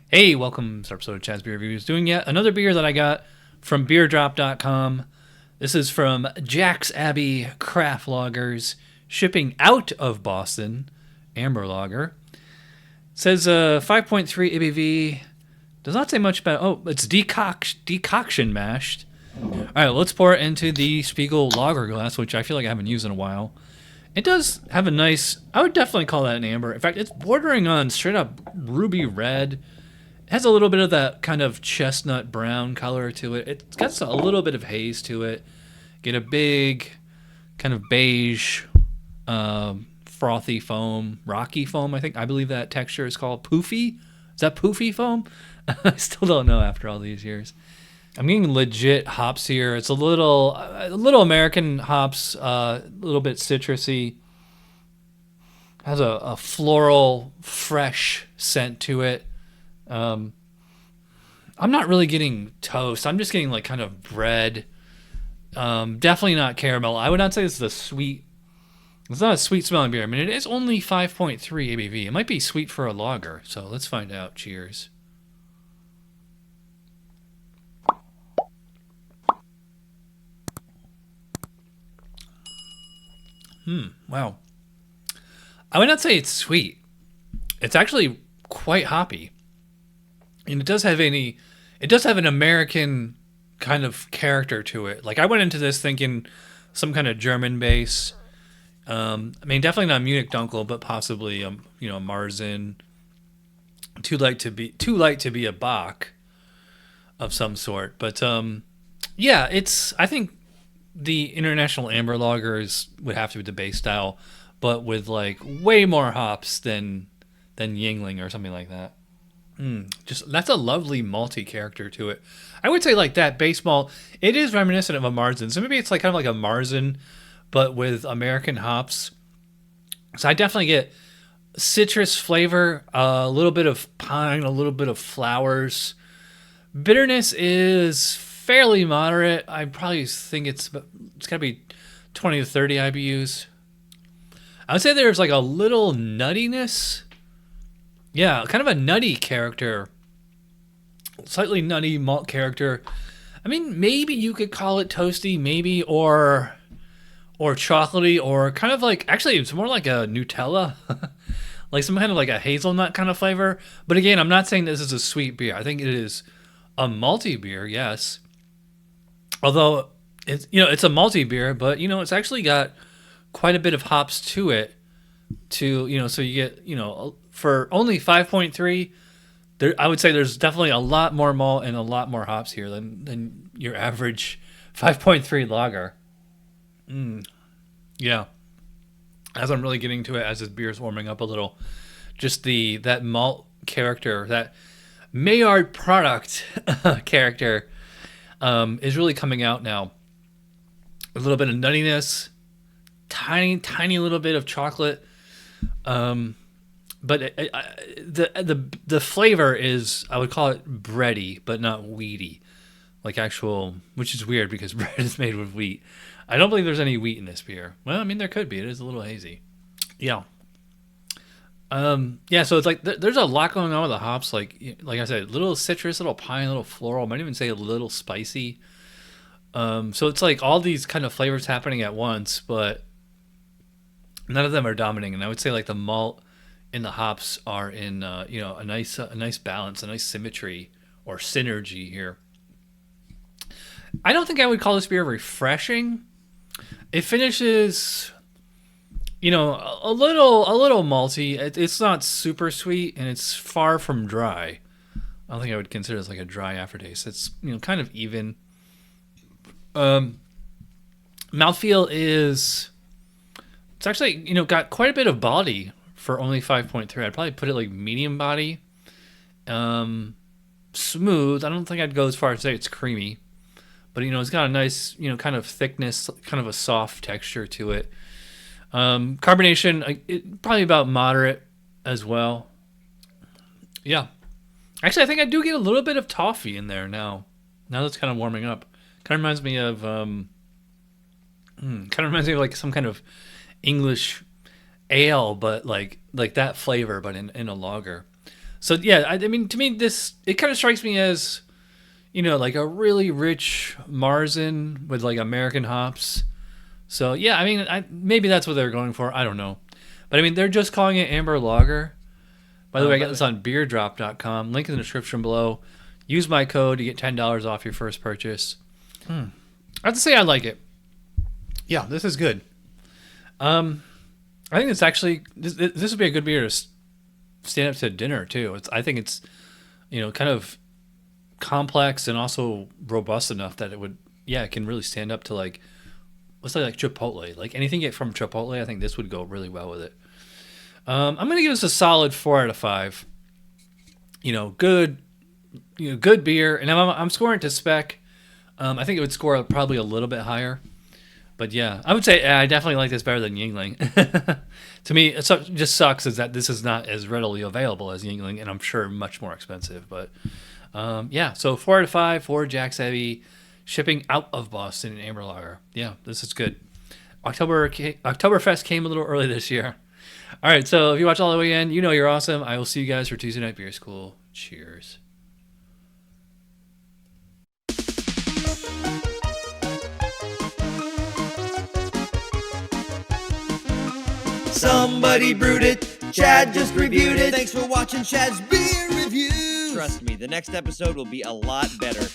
Hey, welcome to our episode of Chad's Beer Reviews. Doing yet another beer that I got from BeerDrop.com. This is from Jack's Abbey Craft Lagers, shipping out of Boston, Amber Lager. It says 5.3 ABV. Does not say much about. Oh, it's decoction mashed. All right, let's pour it into the Spiegel Lager glass, which I feel like I haven't used in a while. It does have a nice. I would definitely call that an amber. In fact, it's bordering on straight up ruby red. It has a little bit of that kind of chestnut brown color to it. It's got a little bit of haze to it. Get a big kind of beige, frothy foam, rocky foam. I believe that texture is called poofy. Is that poofy foam? I still don't know after all these years. I'm getting legit hops here. It's a little American hops, a little bit citrusy. Has a floral, fresh scent to it. I'm not really getting toast. I'm just getting like kind of bread. Definitely not caramel. I would not say this is a sweet. It's not a sweet smelling beer. I mean, it is only 5.3 ABV. It might be sweet for a lager. So let's find out. Cheers. Wow. I would not say it's sweet. It's actually quite hoppy. And it does have an American kind of character to it. Like I went into this thinking some kind of German base. I mean, definitely not Munich Dunkel, but possibly Marzen. Too light to be a Bach of some sort. But yeah, I think the international amber lagers would have to be the base style, but with like way more hops than Yingling or something like that. Just that's a lovely malty character to it. I would say like that base malt, it is reminiscent of a Marzen. So maybe it's like kind of like a Marzen, but with American hops. So I definitely get citrus flavor, a little bit of pine, a little bit of flowers. Bitterness is fairly moderate. I probably think it's got to be 20 to 30 IBUs. I would say there's like a little nuttiness. Yeah, kind of a nutty character. Slightly nutty malt character. I mean, maybe you could call it toasty, maybe, or chocolatey, or kind of like, actually, it's more like a Nutella. Like some kind of like a hazelnut kind of flavor. But again, I'm not saying this is a sweet beer. I think it is a malty beer, yes. Although, it's a malty beer, but, it's actually got quite a bit of hops to it. So you get, for only 5.3, I would say there's definitely a lot more malt and a lot more hops here than your average 5.3 lager. Yeah. As I'm really getting to it, as this beer's warming up a little, just that malt character, that Maillard product character, is really coming out now. A little bit of nuttiness, tiny little bit of chocolate. But the flavor is, I would call it bready, but not wheaty, like which is weird because bread is made with wheat. I don't believe there's any wheat in this beer. Well, I mean, there could be. It is a little hazy. Yeah. Yeah. So it's like there's a lot going on with the hops. Like I said, little citrus, little pine, little floral. I might even say a little spicy. So it's like all these kind of flavors happening at once, but none of them are dominating. And I would say like the malt and the hops are in a nice balance, a nice symmetry or synergy here. I don't think I would call this beer refreshing. It finishes, a little malty. It's not super sweet, and it's far from dry. I don't think I would consider this like a dry aftertaste. It's kind of even. Mouthfeel is. It's actually got quite a bit of body for only 5.3. I'd probably put it like medium body. Smooth. I don't think I'd go as far as say it's creamy. But, it's got a nice, kind of thickness, kind of a soft texture to it. Carbonation, probably about moderate as well. Yeah. Actually, I think I do get a little bit of toffee in there now. Now that's kind of warming up. Kind of reminds me of, like some kind of English ale, but like that flavor, but in a lager. So yeah, I mean, to me, it kind of strikes me as, like a really rich Marzen with like American hops. So yeah, I mean, maybe that's what they're going for. I don't know, but I mean, they're just calling it amber lager. By the way, I got this on BeerDrop.com. Link in the description below. Use my code to get $10 off your first purchase. I have to say I like it. Yeah, this is good. I think it's actually this would be a good beer to stand up to dinner too. I think it's kind of complex and also robust enough that it can really stand up to like, let's say like Chipotle. Like anything you get from Chipotle, I think this would go really well with it. I'm gonna give this a solid 4 out of 5. Good, good beer, and I'm scoring it to spec. I think it would score probably a little bit higher. But yeah, I would say I definitely like this better than Yuengling. To me, it just sucks is that this is not as readily available as Yuengling, and I'm sure much more expensive. But yeah, so 4 out of 5 for Jack's Heavy, shipping out of Boston in amber lager. Yeah, this is good. Oktoberfest came a little early this year. All right, so if you watch all the way in, you're awesome. I will see you guys for Tuesday Night Beer School. Cheers. Somebody brewed it, Chad just reviewed it. Thanks for watching Chad's Beer Reviews. Trust me, the next episode will be a lot better.